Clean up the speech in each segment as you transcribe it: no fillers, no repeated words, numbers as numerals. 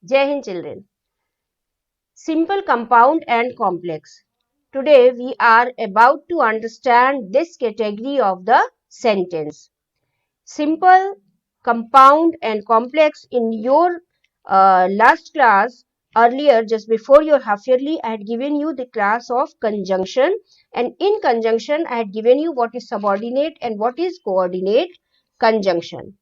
Jai Hind children. Simple, compound and complex. Today we are about to understand this category of the sentence. Simple, compound and complex. In your last class, earlier just before your half yearly, I had given you the class of conjunction, and in conjunction I had given you what is subordinate and what is coordinate conjunction.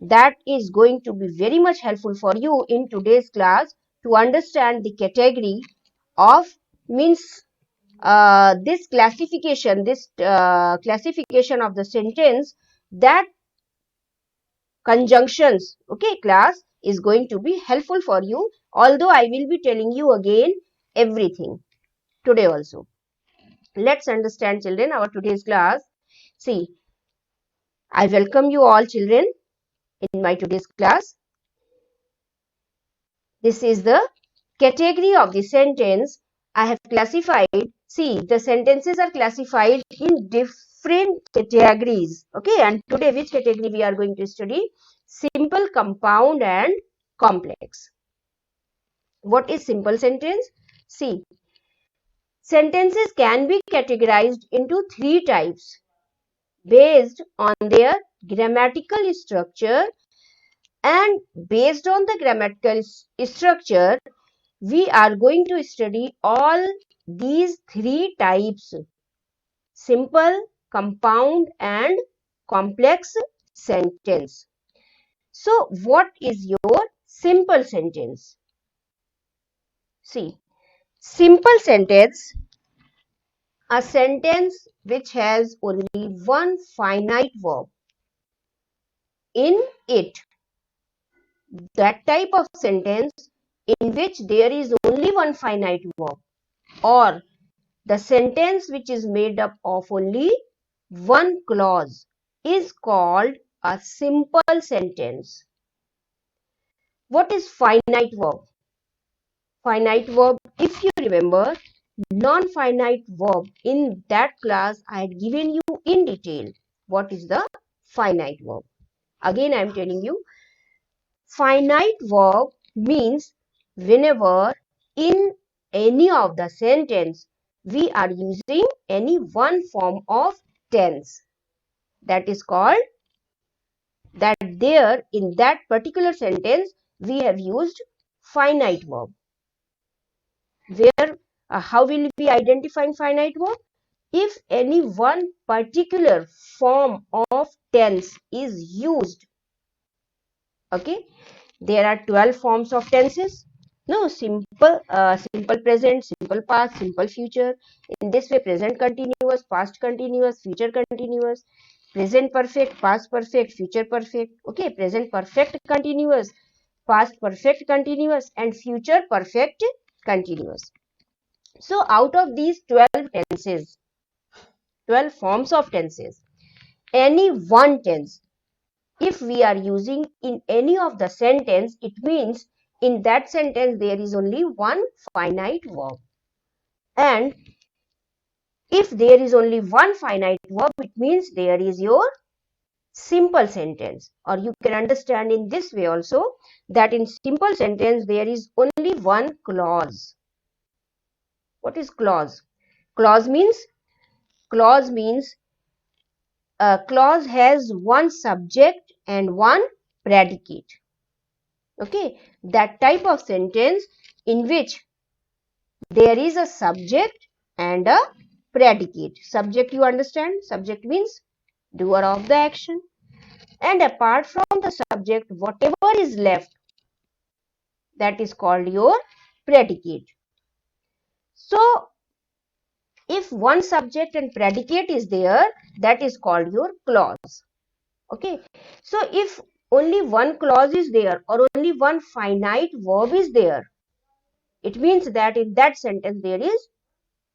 That is going to be very much helpful for you in today's class to understand the category of means this classification of the sentence, that conjunctions, okay class, is going to be helpful for you, although I will be telling you again everything today also. Let's understand children our today's class. See, I welcome you all children in my today's class. This is the category of the sentence I have classified. See, the sentences are classified in different categories. Okay, and today which category we are going to study? Simple, compound and complex. What is simple sentence? See, sentences can be categorized into three types based on their grammatical structure, and based on the grammatical structure we are going to study all these three types: simple, compound and complex sentence. So what is your simple sentence? See, simple sentence, a sentence which has only one finite verb in it. That type of sentence in which there is only one finite verb, or the sentence which is made up of only one clause, is called a simple sentence. What is finite verb? Finite verb, if you remember, non-finite verb, in that class I had given you in detail what is the finite verb. Again I am telling you, finite verb means whenever in any of the sentence we are using any one form of tense, that is called, that there in that particular sentence we have used finite verb. Where how will we identify finite verb? If any one particular form of tense is used. Okay, there are 12 forms of tenses. No, simple present, simple past, simple future. In this way, present continuous, past continuous, future continuous, present perfect, past perfect, future perfect. Okay, present perfect continuous, past perfect continuous and future perfect continuous. So out of these 12 tenses, 12 forms of tenses, any one tense, if we are using in any of the sentence, it means in that sentence there is only one finite verb. And if there is only one finite verb, it means there is your simple sentence. Or you can understand in this way also, that in simple sentence there is only one clause. What is clause? Clause means a clause has one subject and one predicate. Okay, that type of sentence in which there is a subject and a predicate. Subject, you understand? Subject means doer of the action. And apart from the subject, whatever is left, that is called your predicate. So, if one subject and predicate is there, that is called your clause. Okay. So, if only one clause is there or only one finite verb is there, it means that in that sentence there is.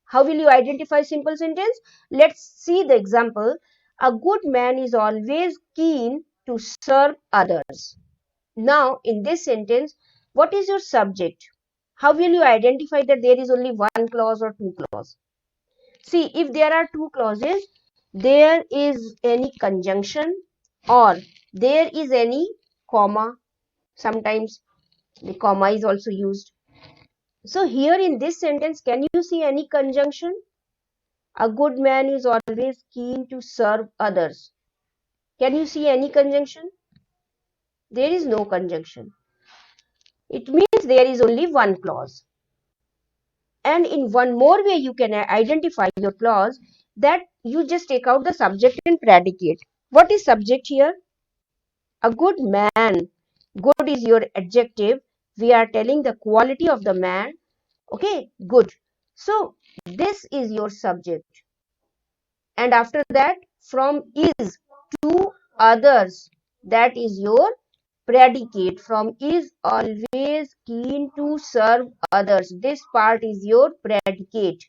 How will you identify simple sentence? Let's see the example. A good man is always keen to serve others. Now, in this sentence, what is your subject? How will you identify that there is only one clause or two clause? See, if there are two clauses, there is any conjunction or there is any comma sometimes. The comma is also used. So here in this sentence, can you see any conjunction? A good man is always keen to serve others. Can you see any conjunction? There is no conjunction. It means there is only one clause. And in one more way you can identify your clause, that you just take out the subject and predicate. What is subject here? A good man. Good is your adjective. We are telling the quality of the man. Okay, good. So this is your subject. And after that, from is to others, that is your predicate. From is always keen to serve others. This part is your predicate.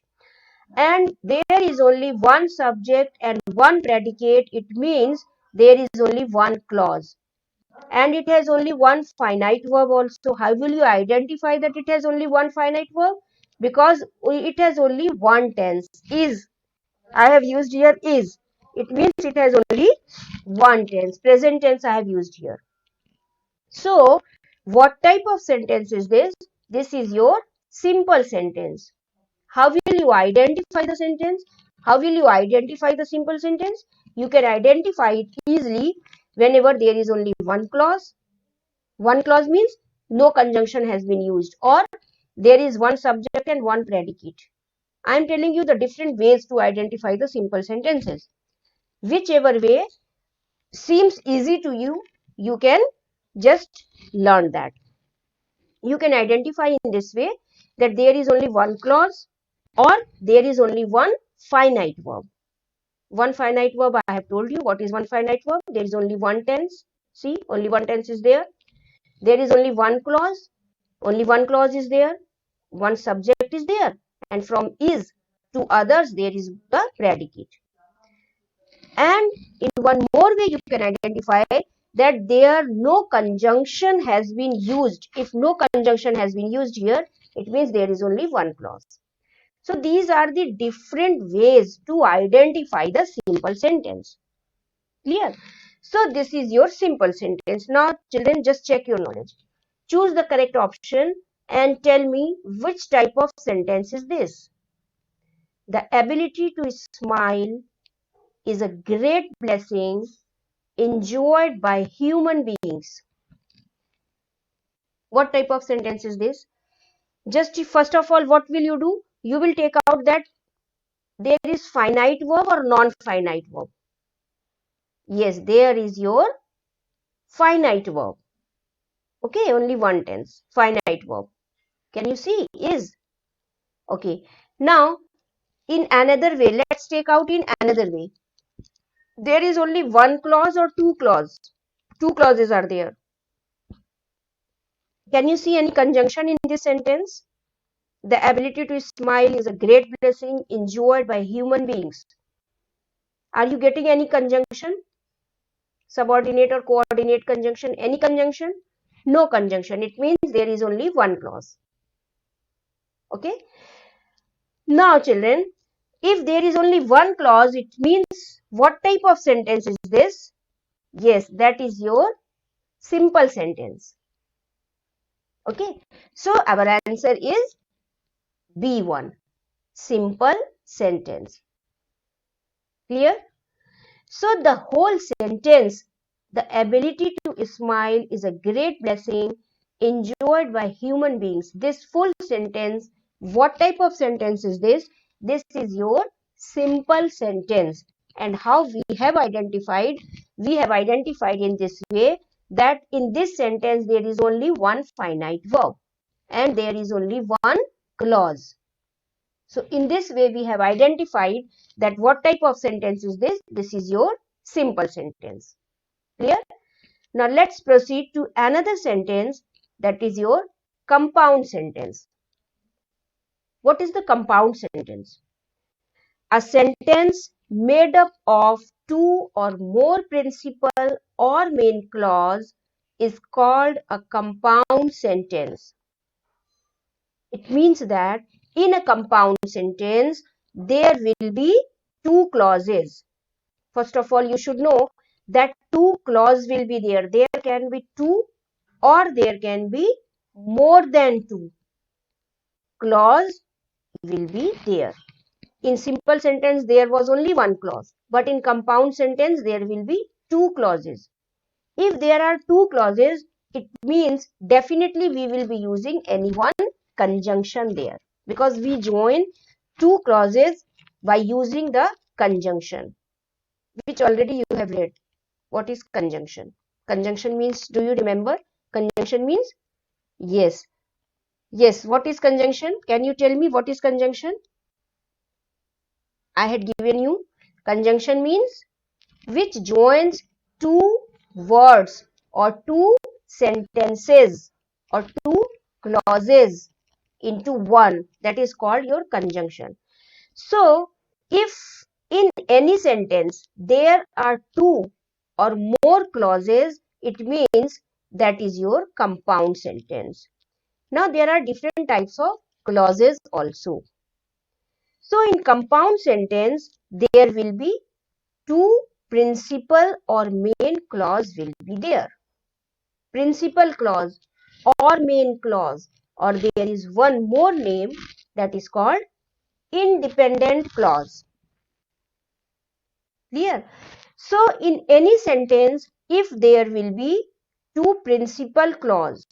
And there is only one subject and one predicate. It means there is only one clause. And it has only one finite verb also. How will you identify that it has only one finite verb? Because it has only one tense. Is. I have used here is. It means it has only one tense. Present tense I have used here. So, what type of sentence is this? This is your simple sentence. How will you identify the sentence? How will you identify the simple sentence? You can identify it easily whenever there is only one clause. One clause means no conjunction has been used, or there is one subject and one predicate. I am telling you the different ways to identify the simple sentences. Whichever way seems easy to you, you can just learn that. You can identify in this way that there is only one clause or there is only one finite verb. One finite verb, I have told you what is one finite verb. There is only one tense. See, only one tense is there. There is only one clause. Only one clause is there. One subject is there. And from is to others, there is the predicate. And in one more way, you can identify that there no conjunction has been used. If no conjunction has been used here, it means there is only one clause. So these are the different ways to identify the simple sentence. Clear? So this is your simple sentence. Now children, just check your knowledge. Choose the correct option and tell me which type of sentence is this. The ability to smile is a great blessing enjoyed by human beings. What type of sentence is this? Just first of all, what will you do? You will take out that there is finite verb or non-finite verb. Yes, there is your finite verb. Okay, only one tense, finite verb. Can you see? Is. Okay. Now, in another way, let's take out in another way. There is only one clause or two clauses. Two clauses are there. Can you see any conjunction in this sentence? The ability to smile is a great blessing enjoyed by human beings. Are you getting any conjunction? Subordinate or coordinate conjunction? Any conjunction? No conjunction. It means there is only one clause. Okay. Now children, if there is only one clause, it means what type of sentence is this? Yes, that is your simple sentence. Okay. So our answer is B1. Simple sentence. Clear? So the whole sentence, the ability to smile is a great blessing enjoyed by human beings. This full sentence, what type of sentence is this? This is your simple sentence. And how we have identified? We have identified in this way that in this sentence there is only one finite verb and there is only one clause. So in this way we have identified that what type of sentence is this? This is your simple sentence. Clear? Now let's proceed to another sentence, that is your compound sentence. What is the compound sentence? A sentence made up of two or more principal or main clause is called a compound sentence. It means that in a compound sentence, there will be two clauses. First of all, you should know that two clauses will be there. There can be two or there can be more than two, clause will be there. In simple sentence, there was only one clause, but in compound sentence, there will be two clauses. If there are two clauses, it means definitely we will be using any one conjunction there, because we join two clauses by using the conjunction, which already you have read. What is conjunction? Conjunction means, do you remember? Conjunction means, yes. Yes, what is conjunction? Can you tell me what is conjunction? I had given you. Conjunction means which joins two words or two sentences or two clauses into one. That is called your conjunction. So, if in any sentence there are two or more clauses, it means that is your compound sentence. Now, there are different types of clauses also. So, in compound sentence, there will be two principal or main clause will be there. Principal clause or main clause, or there is one more name that is called independent clause. Clear? So, in any sentence, if there will be two principal clause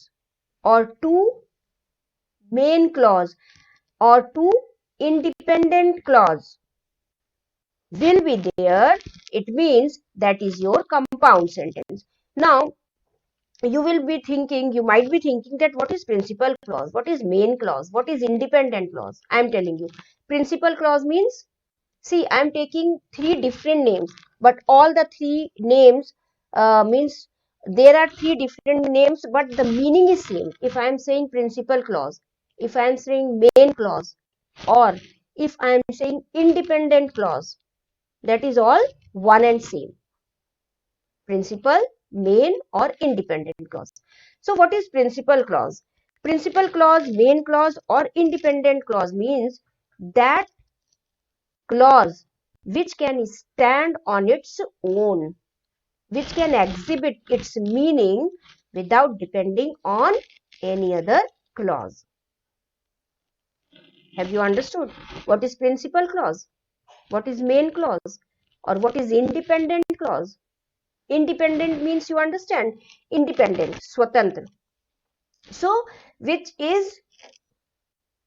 or two main clause or two independent clause will be there, it means that is your compound sentence. Now, you might be thinking that what is principal clause, what is main clause, what is independent clause? I am telling you. Principal clause means, see, I am taking three different names, but all the three names means there are three different names, but the meaning is same. If I am saying principal clause, if I am saying main clause, or if I am saying independent clause, that is all one and same. Principal, main or independent clause. So what is principal clause? Principal clause, main clause or independent clause means that clause which can stand on its own, which can exhibit its meaning without depending on any other clause. Have you understood what is principal clause, what is main clause, or what is independent clause? Independent means, you understand, independent, swatantra. So, which is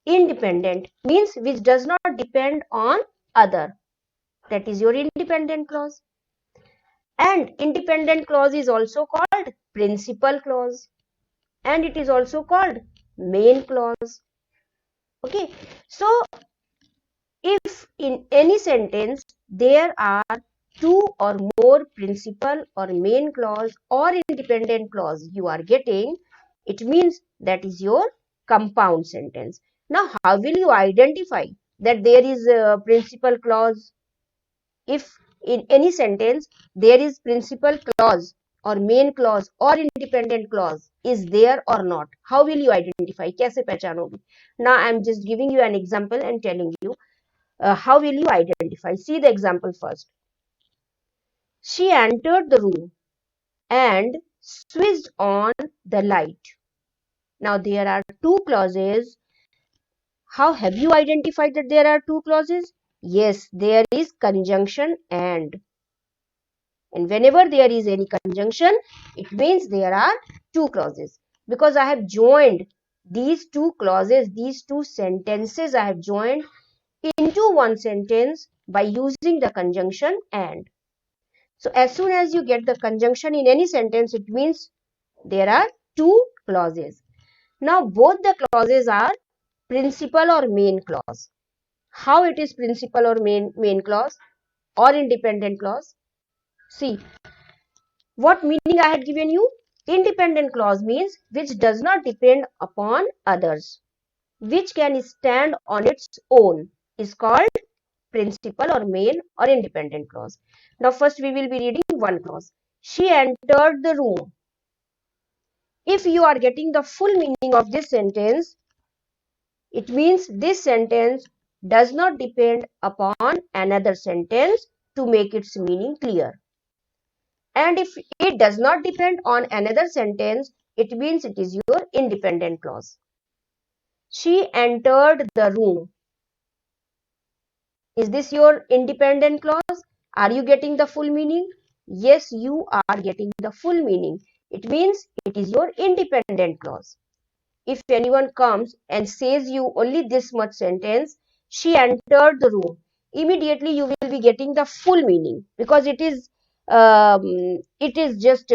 independent means which does not depend on other. That is your independent clause. And independent clause is also called principal clause. And it is also called main clause. Okay. So, if in any sentence there are two or more principal or main clause or independent clause you are getting, it means that is your compound sentence. Now, how will you identify that there is a principal clause? If in any sentence there is principal clause or main clause or independent clause is there or not, how will you identify? कैसे पहचानोगे? Now, I am just giving you an example and telling you how will you identify? See the example first. She entered the room and switched on the light. Now, there are two clauses. How have you identified that there are two clauses? Yes, there is conjunction and. And whenever there is any conjunction, it means there are two clauses. Because I have joined these two clauses, these two sentences, I have joined into one sentence by using the conjunction and. So, as soon as you get the conjunction in any sentence, it means there are two clauses. Now, both the clauses are principal or main clause. How it is principal or main clause or independent clause? See, what meaning I had given you? Independent clause means which does not depend upon others, which can stand on its own, is called principal or main or independent clause. Now, first we will be reading one clause. She entered the room. If you are getting the full meaning of this sentence, it means this sentence does not depend upon another sentence to make its meaning clear. And if it does not depend on another sentence, it means it is your independent clause. She entered the room. Is this your independent clause? Are you getting the full meaning? Yes, you are getting the full meaning. It means it is your independent clause. If anyone comes and says you only this much sentence, she entered the room, immediately you will be getting the full meaning, because it is just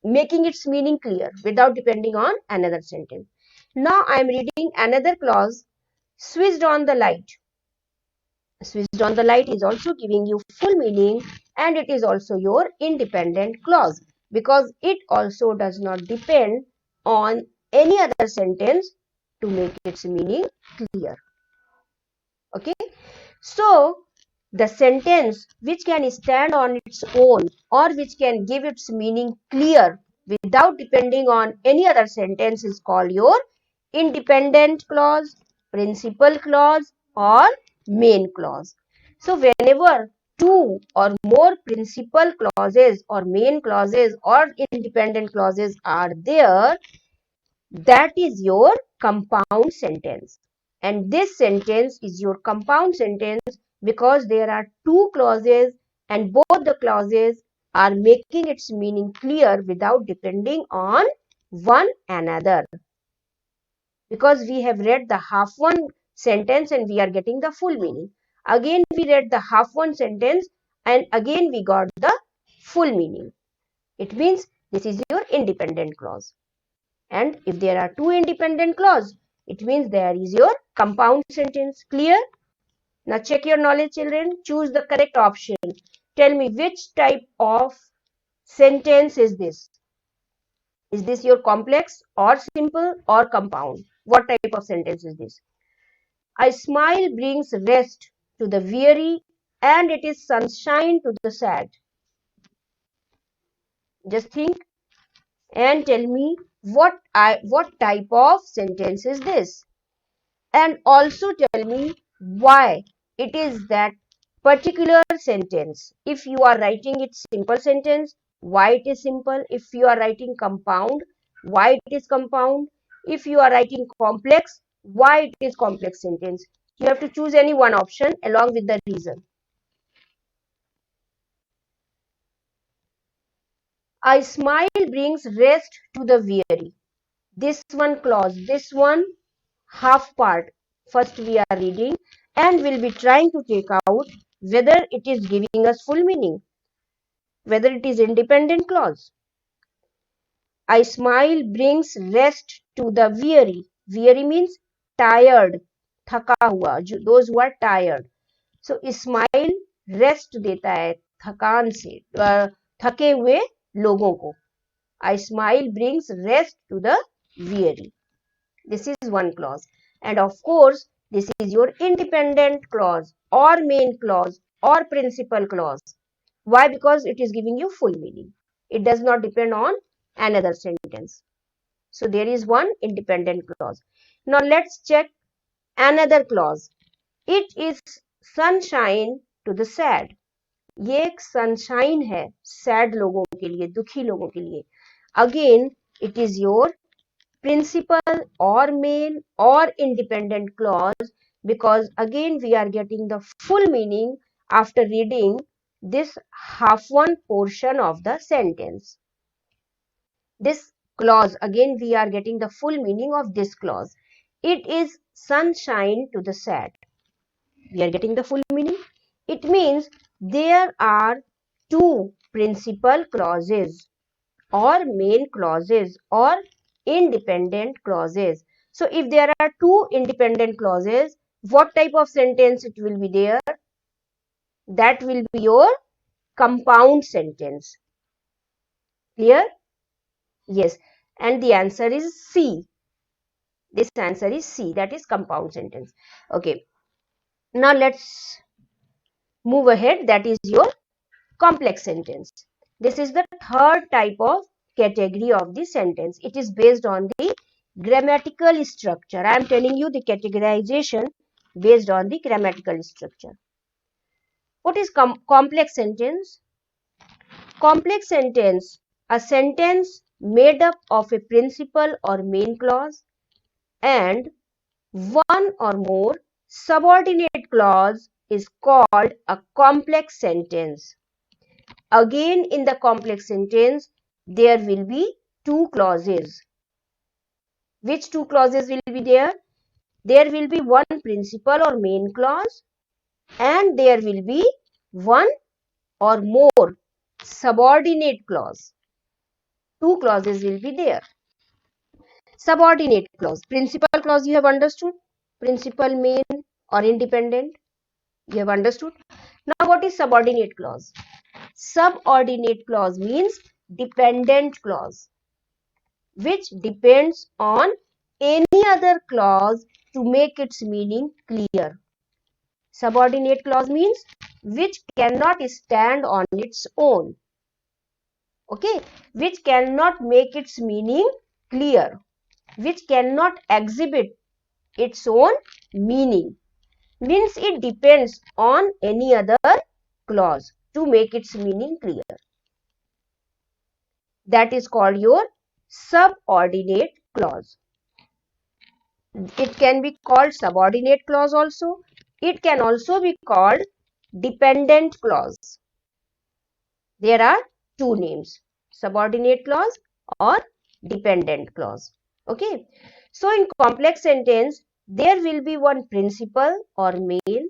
making its meaning clear without depending on another sentence. Now I am reading another clause. Switched on the light. Switched on the light is also giving you full meaning, and it is also your independent clause, because it also does not depend on any other sentence to make its meaning clear. Okay, so the sentence which can stand on its own or which can give its meaning clear without depending on any other sentence is called your independent clause, principal clause, or main clause. So whenever two or more principal clauses or main clauses or independent clauses are there, that is your compound sentence. And this sentence is your compound sentence because there are two clauses and both the clauses are making its meaning clear without depending on one another. Because we have read the half one sentence and we are getting the full meaning. Again we read the half one sentence and again we got the full meaning. It means this is your independent clause. And if there are two independent clause, it means there is your compound sentence. Clear? Now check your knowledge, children. Choose the correct option. Tell me which type of sentence is this. Is this your complex or simple or compound? What type of sentence is this? A smile brings rest to the weary and it is sunshine to the sad. Just think and tell me what type of sentence is this, and also tell me why it is that particular sentence. If you are writing it simple sentence, why it is simple. If you are writing compound, why it is compound. If you are writing complex, why it is complex sentence. You have to choose any one option along with the reason. A smile brings rest to the weary. This one clause, this one half part, first we are reading and we'll be trying to take out whether it is giving us full meaning, whether it is independent clause. A smile brings rest to the weary. Weary means tired, थका हुआ, those who are tired. So smile rest देता है थकान से, थके हुए लोगों को. A smile brings rest to the weary. This is one clause. And of course, this is your independent clause or main clause or principal clause. Why? Because it is giving you full meaning. It does not depend on another sentence. So there is one independent clause. Now let's check another clause. It is sunshine to the sad. ये एक sunshine है sad लोगों के लिए, दुखी लोगों के लिए. Again, it is your principal or main or independent clause, because again we are getting the full meaning after reading this half one portion of the sentence. This clause, again we are getting the full meaning of this clause. It is sunshine to the sad. We are getting the full meaning. It means there are two principal clauses or main clauses or independent clauses. So if there are two independent clauses, what type of sentence it will be there? That will be your compound sentence. Clear? Yes. And the answer is C. This answer is C. That is compound sentence. Okay. Now let's move ahead. That is your complex sentence. This is the third type of category of the sentence. It is based on the grammatical structure. I am telling you the categorization based on the grammatical structure. What is complex sentence? Complex sentence, a sentence made up of a principal or main clause and one or more subordinate clause is called a complex sentence. Again, in the complex sentence, there will be two clauses. Which two clauses will be there? There will be one principal or main clause and there will be one or more subordinate clause. Two clauses will be there. Subordinate clause. Principal clause you have understood. Principal, main or independent. You have understood. Now what is subordinate clause? Subordinate clause means dependent clause, which depends on any other clause to make its meaning clear. Subordinate clause means which cannot stand on its own. Okay, which cannot make its meaning clear, which cannot exhibit its own meaning. Means it depends on any other clause to make its meaning clear. That is called your subordinate clause. It can be called subordinate clause also. It can also be called dependent clause. There are two names, subordinate clause or dependent clause. Okay. So in complex sentence, there will be one principal or main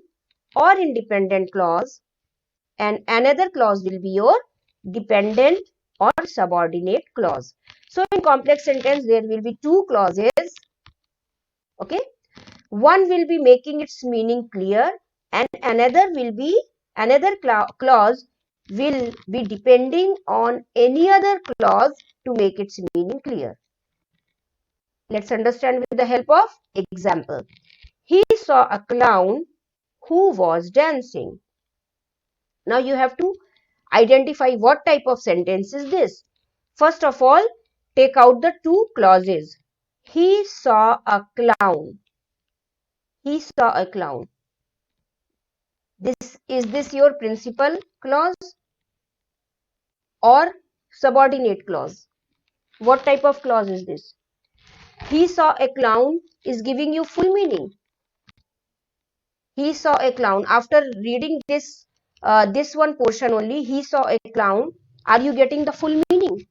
or independent clause and another clause will be your dependent or subordinate clause. So in complex sentence, there will be two clauses. Okay. One will be making its meaning clear and another clause will be depending on any other clause to make its meaning clear. Let's understand with the help of example. He saw a clown who was dancing. Now you have to identify what type of sentence is this. First of all, take out the two clauses. He saw a clown. He saw a clown. Is this your principal clause or subordinate clause? What type of clause is this? He saw a clown is giving you full meaning. He saw a clown. After reading this one portion only, he saw a clown. Are you getting the full meaning?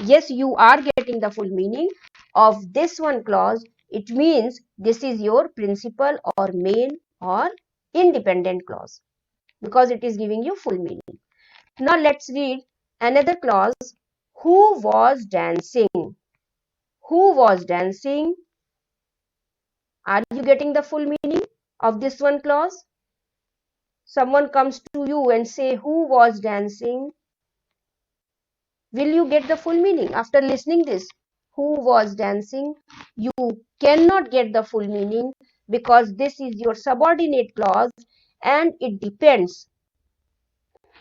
Yes, you are getting the full meaning of this one clause. It means this is your principal or main or independent clause because it is giving you full meaning. Now let's read another clause. Who was dancing? Who was dancing? Are you getting the full meaning of this one clause? Someone comes to you and say who was dancing? Will you get the full meaning after listening this? Who was dancing? You cannot get the full meaning because this is your subordinate clause and it depends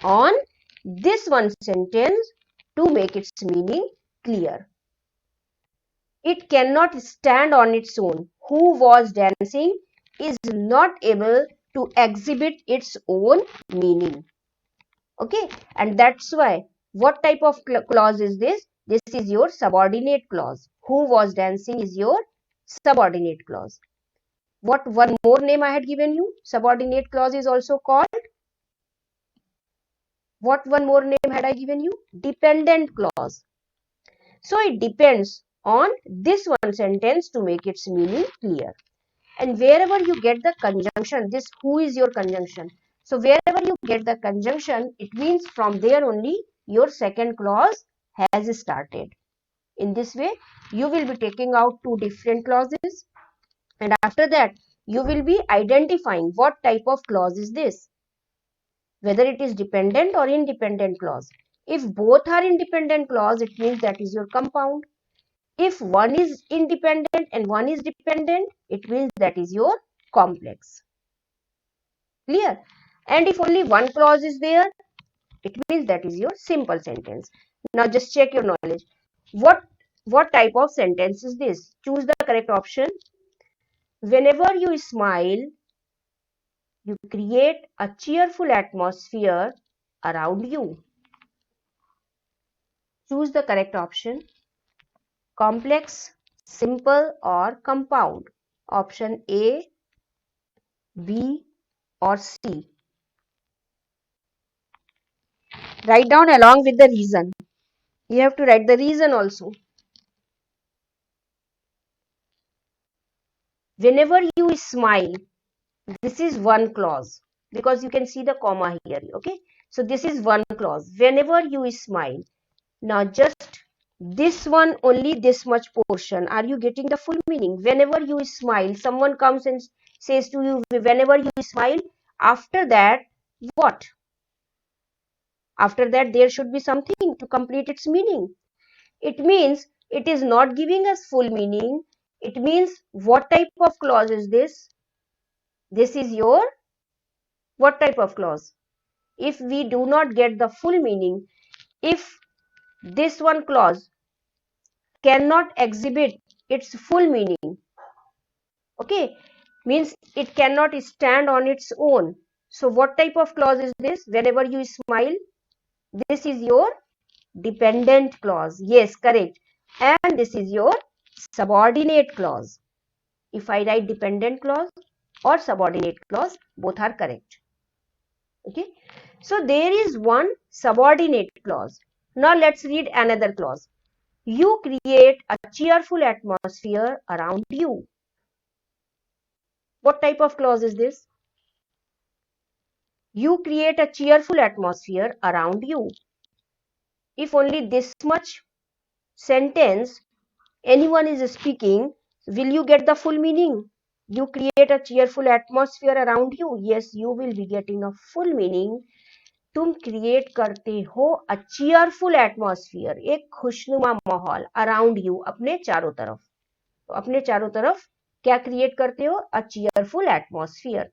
on this one sentence to make its meaning clear. It cannot stand on its own. Who was dancing is not able to exhibit its own meaning. Okay, and that's why what type of clause is this? This is your subordinate clause. Who was dancing is your subordinate clause. What one more name I had given you? Subordinate clause is also called. What one more name had I given you? Dependent clause. So it depends on this one sentence to make its meaning clear. And wherever you get the conjunction, this who is your conjunction. So wherever you get the conjunction, it means from there only your second clause has started. In this way, you will be taking out two different clauses. And after that, you will be identifying what type of clause is this. Whether it is dependent or independent clause. If both are independent clause, it means that is your compound. If one is independent and one is dependent, it means that is your complex. Clear? And if only one clause is there, it means that is your simple sentence. Now just check your knowledge. What type of sentence is this? Choose the correct option. Whenever you smile, you create a cheerful atmosphere around you. Choose the correct option. Complex, simple or compound? Option A, B or C. Write down along with the reason. You have to write the reason also. Whenever you smile, this is one clause because you can see the comma here. Okay, so this is one clause. Whenever you smile. Now just this one, only this much portion. Are you getting the full meaning? Whenever you smile, someone comes and says to you, whenever you smile, after that, what? After that, there should be something to complete its meaning. It means it is not giving us full meaning. It means what type of clause is this? This is your what type of clause? If we do not get the full meaning, if this one clause cannot exhibit its full meaning, okay, means it cannot stand on its own. So what type of clause is this? Whenever you smile, this is your dependent clause. Yes, correct. And this is your subordinate clause. If I write dependent clause or subordinate clause, both are correct. Okay, so there is one subordinate clause. Now let's read another clause. You create a cheerful atmosphere around you. What type of clause is this? You create a cheerful atmosphere around you. If only this much sentence anyone is speaking, will you get the full meaning? You create a cheerful atmosphere around you. Yes, you will be getting a full meaning. तुम create करते हो a cheerful atmosphere, एक खुशनुमा माहौल around you, अपने चारों तरफ. तो अपने चारों तरफ क्या क्रिएट करते हो? A cheerful atmosphere.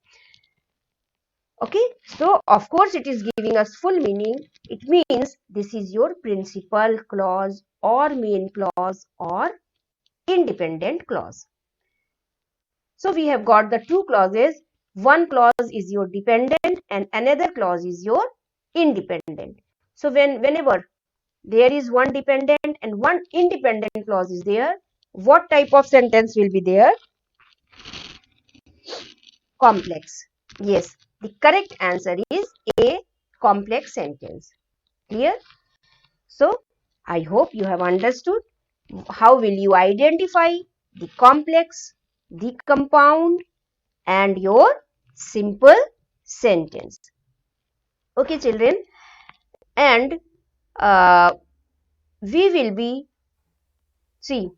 Okay, so of course it is giving us full meaning. It means this is your principal clause or main clause or independent clause. So we have got the two clauses. One clause is your dependent and another clause is your independent. So whenever there is one dependent and one independent clause is there, what type of sentence will be there? Complex. Yes, the correct answer is A, complex sentence. Clear? So I hope you have understood. How will you identify the complex, the compound and your simple sentence? Okay, children, and we will be, see,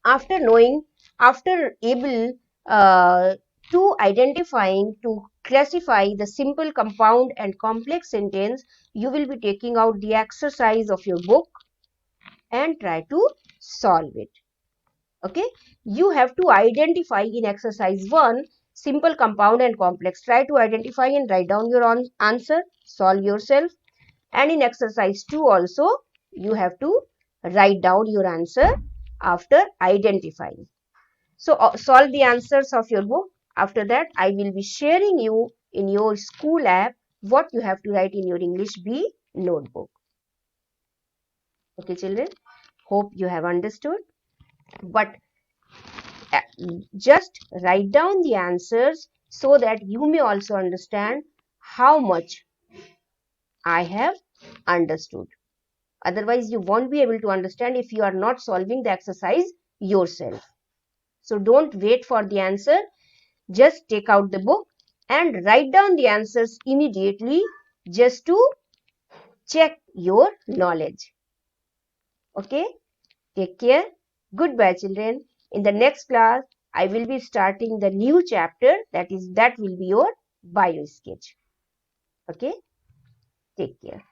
after knowing, after able to identifying, to classify the simple, compound and complex sentence, you will be taking out the exercise of your book and try to solve it. Okay, you have to identify in exercise 1 simple, compound and complex. Try to identify and write down your answer, solve yourself. And in exercise 2 also you have to write down your answer after identifying. So solve the answers of your book. After that I will be sharing you in your school app what you have to write in your English B notebook. Okay children, hope you have understood. But just write down the answers so that you may also understand how much I have understood. Otherwise, you won't be able to understand if you are not solving the exercise yourself. So don't wait for the answer. Just take out the book and write down the answers immediately just to check your knowledge. Okay? Take care. Goodbye, children. In the next class, I will be starting the new chapter, that will be your bio sketch. Okay? Take care.